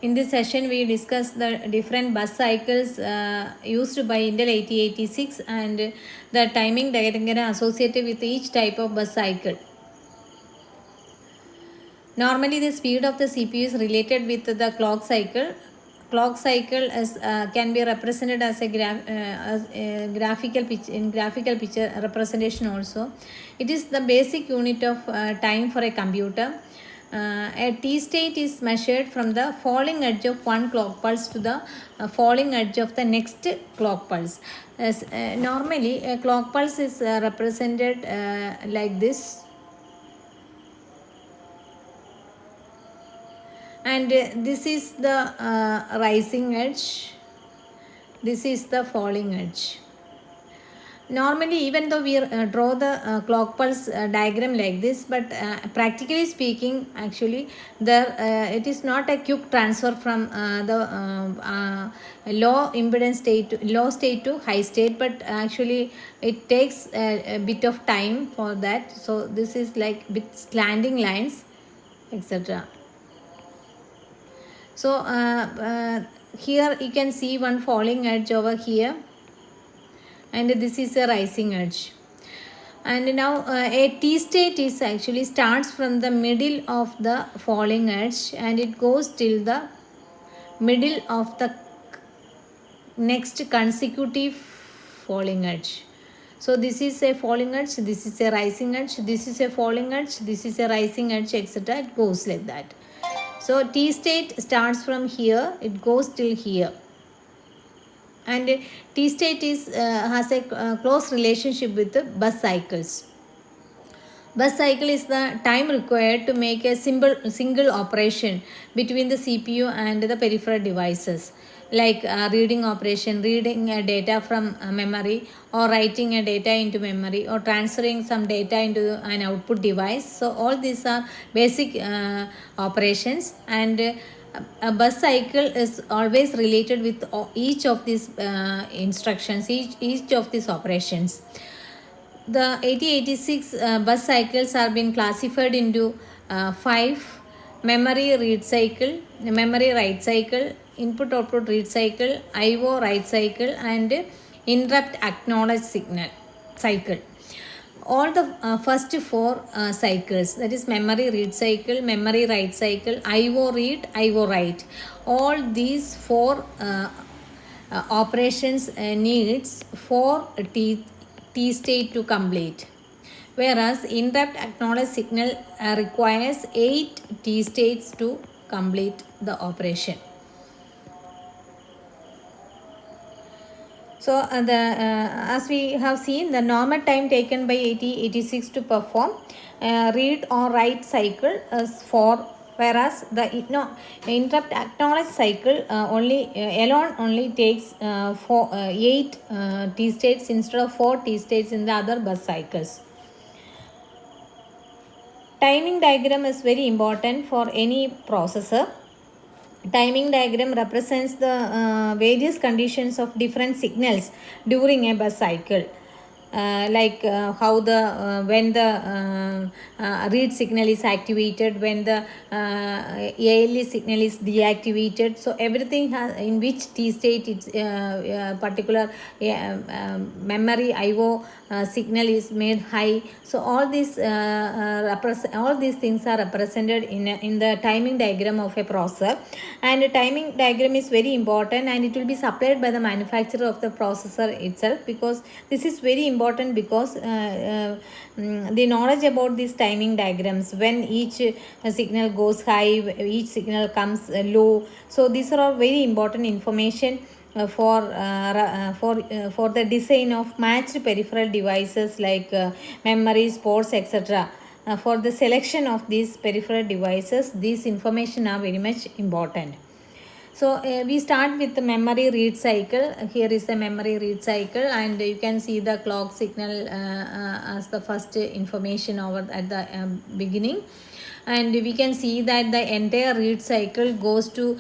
In this session, we discuss the different bus cycles used by Intel 8086 and the timing diagram associated with each type of bus cycle. Normally, the speed of the CPU is related with the clock cycle. Clock cycle can be represented as a graphical picture representation also. It is the basic unit of time for a computer. A T state is measured from the falling edge of one clock pulse to the falling edge of the next clock pulse. Normally, a clock pulse is represented like this, and this is the rising edge, this is the falling edge. Normally, even though we draw the clock pulse diagram like this, but practically speaking, actually there it is not a quick transfer from the low impedance state to low state to high state, but actually it takes a bit of time for that. So this is like bit slanting lines, etc. So here you can see one falling edge over here, and this is a rising edge. And now a T state is actually starts from the middle of the falling edge and it goes till the middle of the next consecutive falling edge. So this is a falling edge, this is a rising edge, this is a falling edge, this is a rising edge, etc. It goes like that. So T state starts from here, it goes till here. And T state has a close relationship with the bus cycles. Bus cycle is the time required to make a single operation between the CPU and the peripheral devices, like reading operation, reading data from memory, or writing a data into memory, or transferring some data into an output device. So all these are basic operations, and a bus cycle is always related with each of these instructions, each of these operations. The 8086 bus cycles are been classified into 5: memory read cycle, memory write cycle, input output read cycle, IO write cycle, and interrupt acknowledge signal cycle. All the first four cycles, that is memory read cycle, memory write cycle, IO read, IO write, all these four operations needs 4 T state to complete, whereas interrupt acknowledge signal requires 8 T states to complete the operation. So as we have seen, the normal time taken by 8086 to perform read or write cycle is 4, whereas the interrupt acknowledge cycle only takes 8 T states instead of 4 T states in the other bus cycles. Timing diagram is very important for any processor. Timing diagram represents the various conditions of different signals during a bus cycle. Like how the when the read signal is activated, when the ALE signal is deactivated. So everything has in which T state it's particular memory IO signal is made high. So all these things are represented in the timing diagram of a processor, and a timing diagram is very important, and it will be supplied by the manufacturer of the processor itself, because this is very important, because the knowledge about these timing diagrams, when each signal goes high, each signal comes low. So these are all very important information for the design of matched peripheral devices like memories, ports, etc. For the selection of these peripheral devices, these information are very much important. So we start with the memory read cycle. Here is the memory read cycle, and you can see the clock signal as the first information over at the beginning. And we can see that the entire read cycle goes through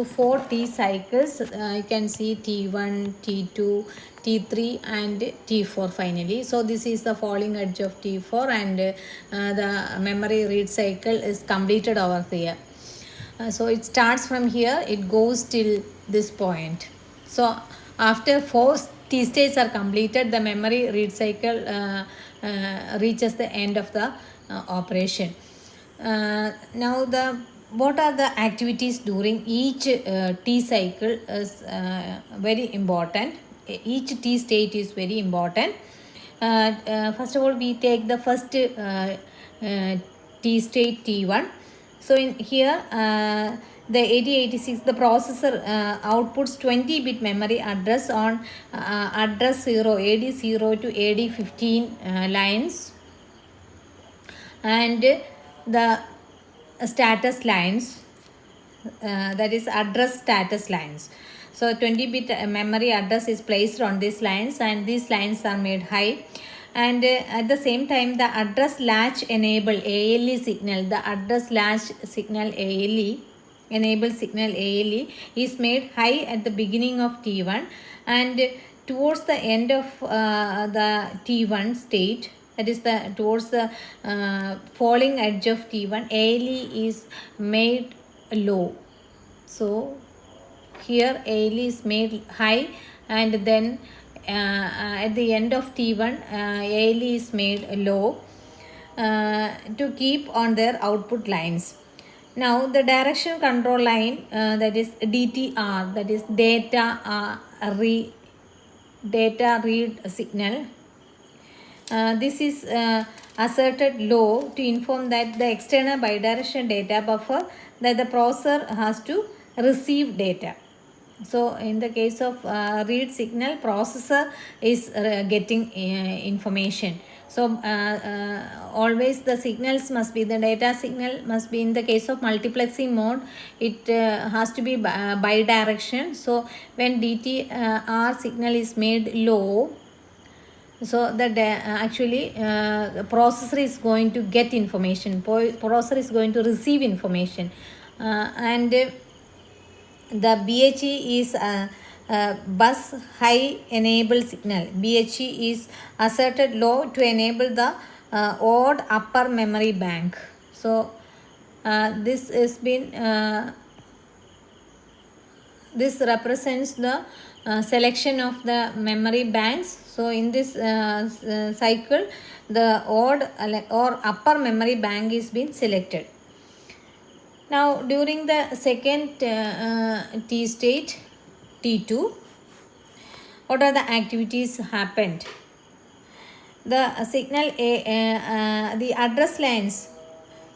4 T cycles. You can see T1, T2, T3 and T4 finally. So this is the falling edge of T4, and the memory read cycle is completed over here. So it starts from here, it goes till this point. So after 4 T states are completed, the memory read cycle reaches the end of the operation. Now the what are the activities during each T cycle is very important. Each T state is very important. First of all, we take the first T state T1. So in here, the 8086, the processor outputs 20-bit memory address on address 0, AD0 to AD15 lines, and the status lines, that is address status lines. So 20-bit memory address is placed on these lines, and these lines are made high. And at the same time, the address latch enable ALE signal, the address latch signal ALE enable signal ALE is made high at the beginning of T1, and towards the end of the T1 state, that is the towards the falling edge of T1, ALE is made low. So here ALE is made high, and then at the end of T1 ALE is made low to keep on their output lines. Now the direction control line, that is DTR, that is data read signal. This is asserted low to inform that the external bidirectional data buffer that the processor has to receive data. So in the case of read signal, processor is getting information. So always the signals must be, the data signal must be, in the case of multiplexing mode, it has to be bidirectional. So when DTR signal is made low, so that actually processor is going to get information, processor is going to receive information, and the BHE is bus high enable signal. BHE is asserted low to enable the odd upper memory bank. So this has been this represents the selection of the memory banks. So in this cycle, the odd or upper memory bank is being selected. Now during the second T state, T2, what are the activities happened? The signal the address lines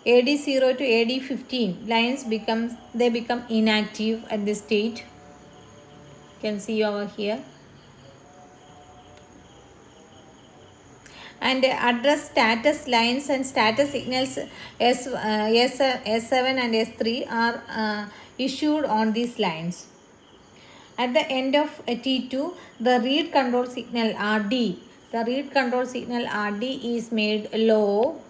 AD0 to AD15 lines become inactive at this state. You can see over here. And address status lines and status signals S7 and S3 are issued on these lines. At the end of T2, the read control signal RD, the read control signal RD is made low.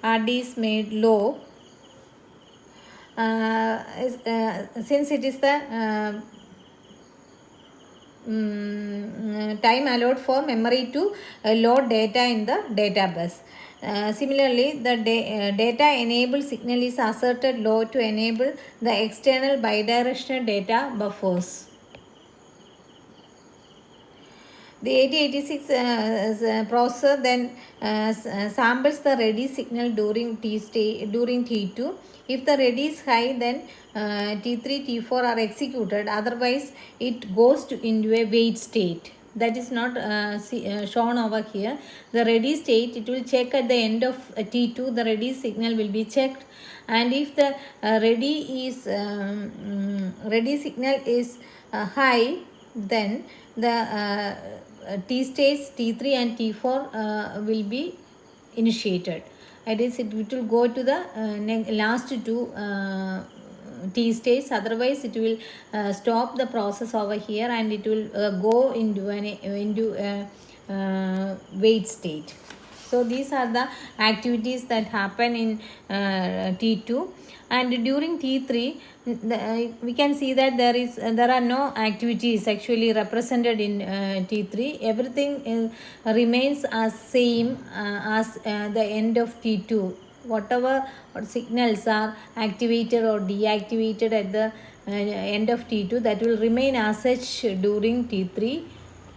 RD is made low since it is the time allowed for memory to load data in the data bus. Similarly, the data enable signal is asserted low to enable the external bidirectional data buffers. The 8086 processor then samples the ready signal during T2. If the ready is high, then T3, T4 are executed. Otherwise, it goes into a wait state. That is not shown over here. The ready state, it will check at the end of T2. The ready signal will be checked, and if the ready signal is high, then the T states T3 and T4 will be initiated. That is, it will go to the last two T states. Otherwise, it will stop the process over here, and it will go into a wait state. So these are the activities that happen in T2, and during T3 we can see that there are no activities actually represented in T3. Everything remains as same as the end of T2. whatever signals are activated or deactivated at the end of T2, that will remain as such during T3.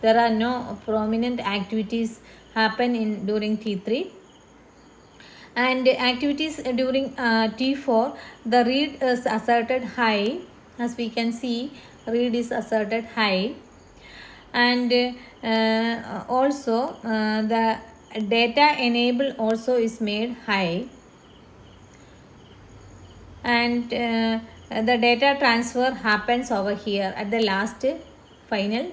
There are no prominent activities happen in during T3. And activities during T4, the read is asserted high. As we can see, read is asserted high. And also the data enable also is made high. And the data transfer happens over here at the last final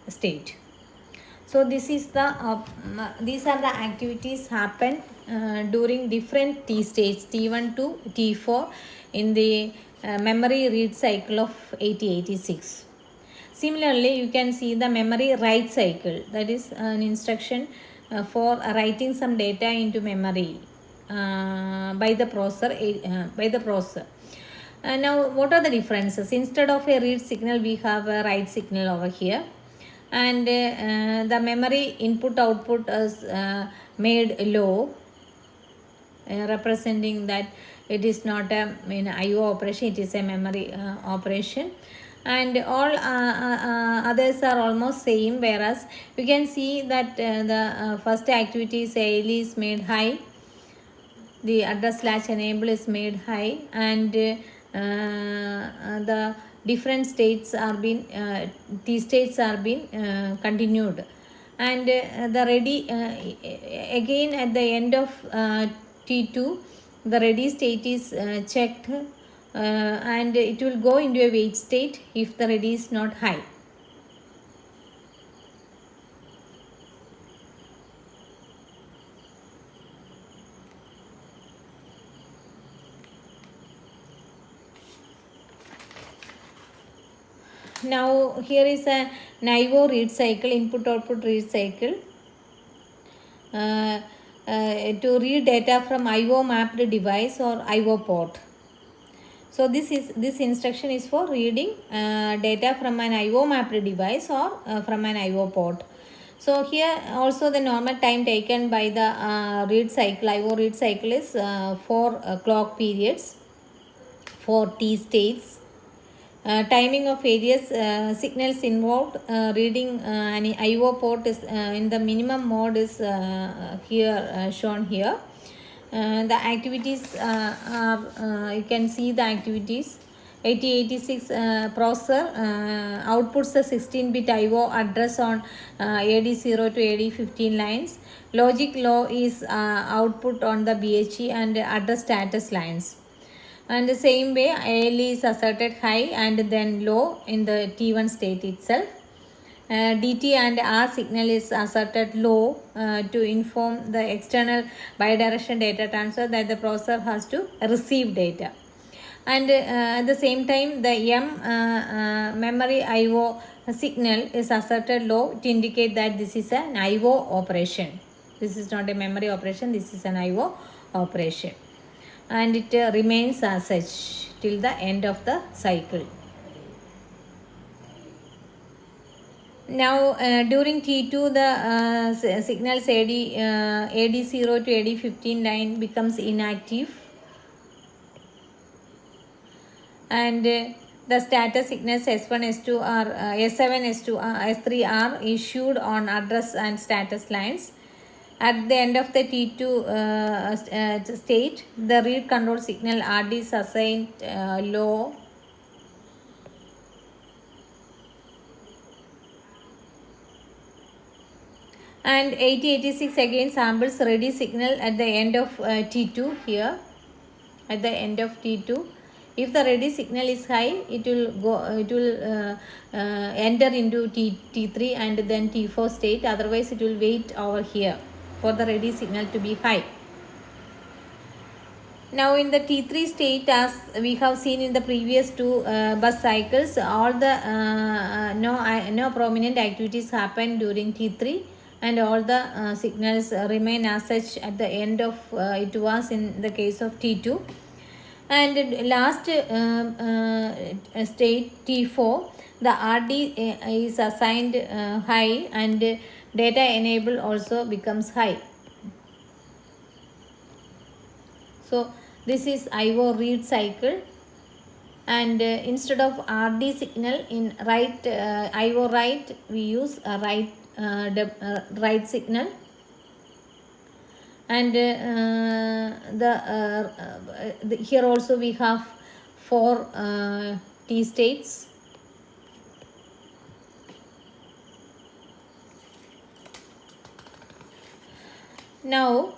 state. So this is the these are the activities happen during different T states, T1 to T4, in the memory read cycle of 8086. Similarly, you can see the memory write cycle, that is an instruction for writing some data into memory by the processor. Now, what are the differences? Instead of a read signal, we have a write signal over here. And the memory input output is made low, representing that it is not a IO operation, it is a memory operation. And all others are almost same, whereas you can see that the first activity is ALE is made high, the address latch enable is made high, and the different states are being T states are being continued. And the ready again at the end of T2, the ready state is checked, and it will go into a wait state if the ready is not high. Now here is a NIVO read cycle, input output read cycle, to read data from IO mapped device or IO port. So this instruction is for reading data from an IO mapped device or from an IO port. So here also the normal time taken by the read cycle, IO read cycle, is 4 clock periods for T states. Timing of various signals involved reading an IO port is in the minimum mode is here shown here. The activities are you can see the activities. 8086 processor outputs the 16-bit IO address on AD0 to AD15 lines. Logic low is output on the BHE and address status lines. And the same way, ALE is asserted high and then low in the T1 state itself. DT and R signal is asserted low to inform the external bidirectional data transfer that the processor has to receive data. And at the same time, the M memory IO signal is asserted low to indicate that this is an IO operation. This is not a memory operation, this is an IO operation. And it remains as such till the end of the cycle. Now during T2, the signals AD0 to AD15 line becomes inactive, and the status signals S1, S2 are S7, S2, S3 are issued on address and status lines. At the end of the T2 state, the read control signal RD is assigned low. And 8086 again samples ready signal at the end of T2 here. At the end of T2, if the ready signal is high, it will enter into T3 and then T4 state. Otherwise, it will wait over here for the ready signal to be high. Now in the T3 state, as we have seen in the previous two bus cycles, all the no prominent activities happen during T3, and all the signals remain as such at the end of it was in the case of T2. And last state T4, the RD is assigned high and data enable also becomes high. So this is IO read cycle, and instead of RD signal in IO write, we use a write signal. And here also we have 4 T states. Now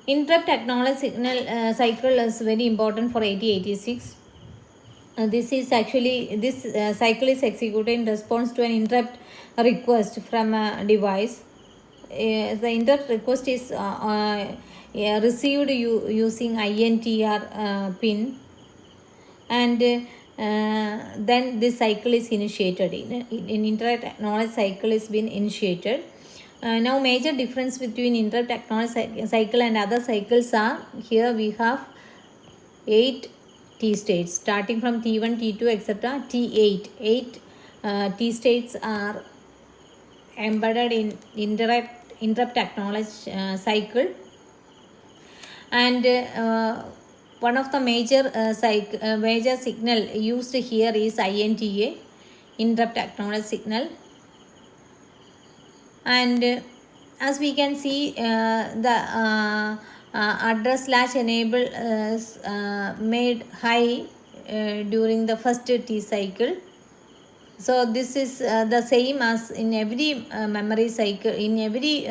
interrupt acknowledge signal cycle is very important for 8086. This cycle is executed in response to an interrupt request from a device. The interrupt request is received using INTR pin, and then this cycle is initiated. In interrupt acknowledge cycle is been initiated. Now major difference between interrupt acknowledge cycle and other cycles are, here we have 8 T states starting from T1, T2, etc. T8. 8 T states are embedded in interrupt acknowledge cycle. And one of the major signal used here is INTA, interrupt acknowledge signal. And as we can see, the address slash enable is made high during the first T cycle. So this is the same as in every memory cycle, in every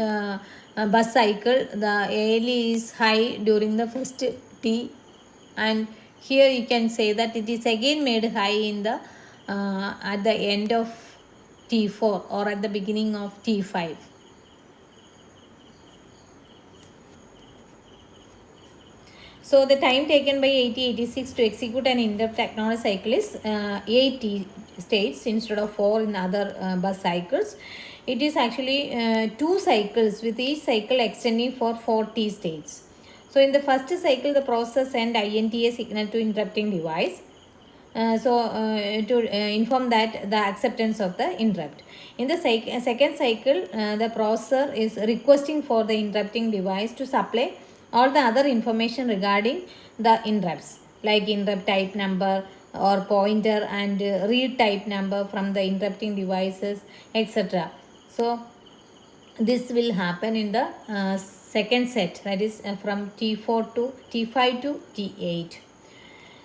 bus cycle, the ALE is high during the first T, and here you can say that it is again made high in the at the end of T4 or at the beginning of T5. So the time taken by 8086 to execute an interrupt acknowledge cycle is 8 T states instead of 4 in other bus cycles. It is actually 2 cycles, with each cycle extending for 4 T states. So in the first cycle, the process send INTA signal to interrupting device. To inform that the acceptance of the interrupt. In the second cycle, the processor is requesting for the interrupting device to supply all the other information regarding the interrupts, like interrupt type number or pointer and read type number from the interrupting devices, etc. So this will happen in the second set, that is from T4 to T5 to T8.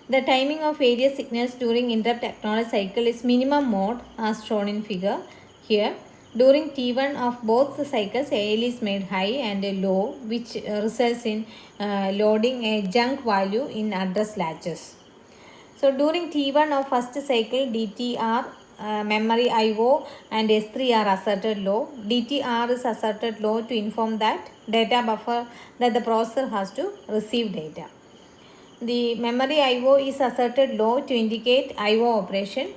The timing of various signals during interrupt acknowledge cycle is minimum mode as shown in figure here. During T1 of both the cycles, AL is made high and low, which results in loading a junk value in address latches. So during T1 of first cycle, DTR, memory IO and S3 are asserted low. DTR is asserted low to inform that data buffer that the processor has to receive data. The memory IO is asserted low to indicate IO operation.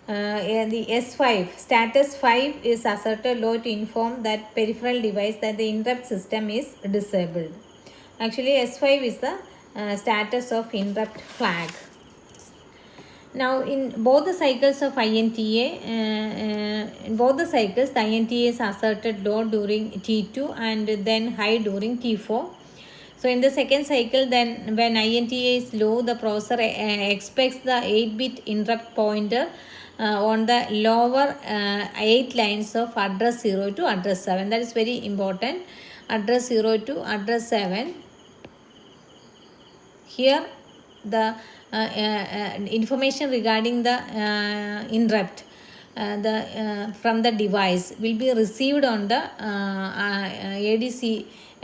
The S5, status 5 is asserted low to inform that peripheral device that the interrupt system is disabled. Actually, S5 is the status of interrupt flag. Now, in both the cycles of INTA, in both the cycles, the INTA is asserted low during T2 and then high during T4. So in the second cycle, then when INTA is low, the processor expects the 8-bit interrupt pointer on the lower 8 lines of address 0 to address 7. That is very important. Address 0 to address 7. Here the information regarding the interrupt from the device will be received on the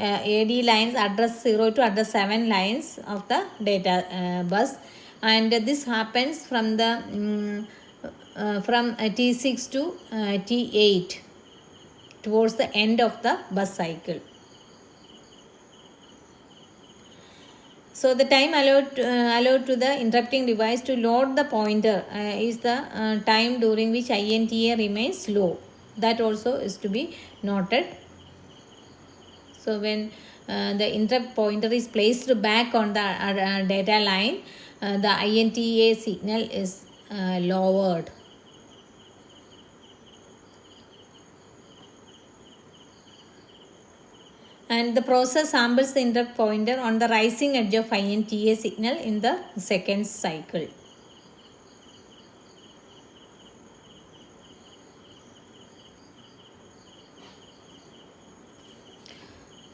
AD lines, address 0 to address 7 lines of the data bus, and this happens from the from T6 to T8 towards the end of the bus cycle. So the time allowed to the interrupting device to load the pointer is the time during which INTA remains low. That also is to be noted. So when the interrupt pointer is placed back on the data line, the INTA signal is lowered. and the process samples the interrupt pointer on the rising edge of INTA signal in the second cycle.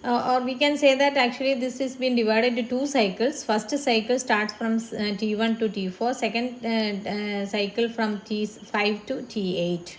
Or we can say that actually this has been divided into two cycles. First cycle starts from T1 to T4, second cycle from T5 to T8.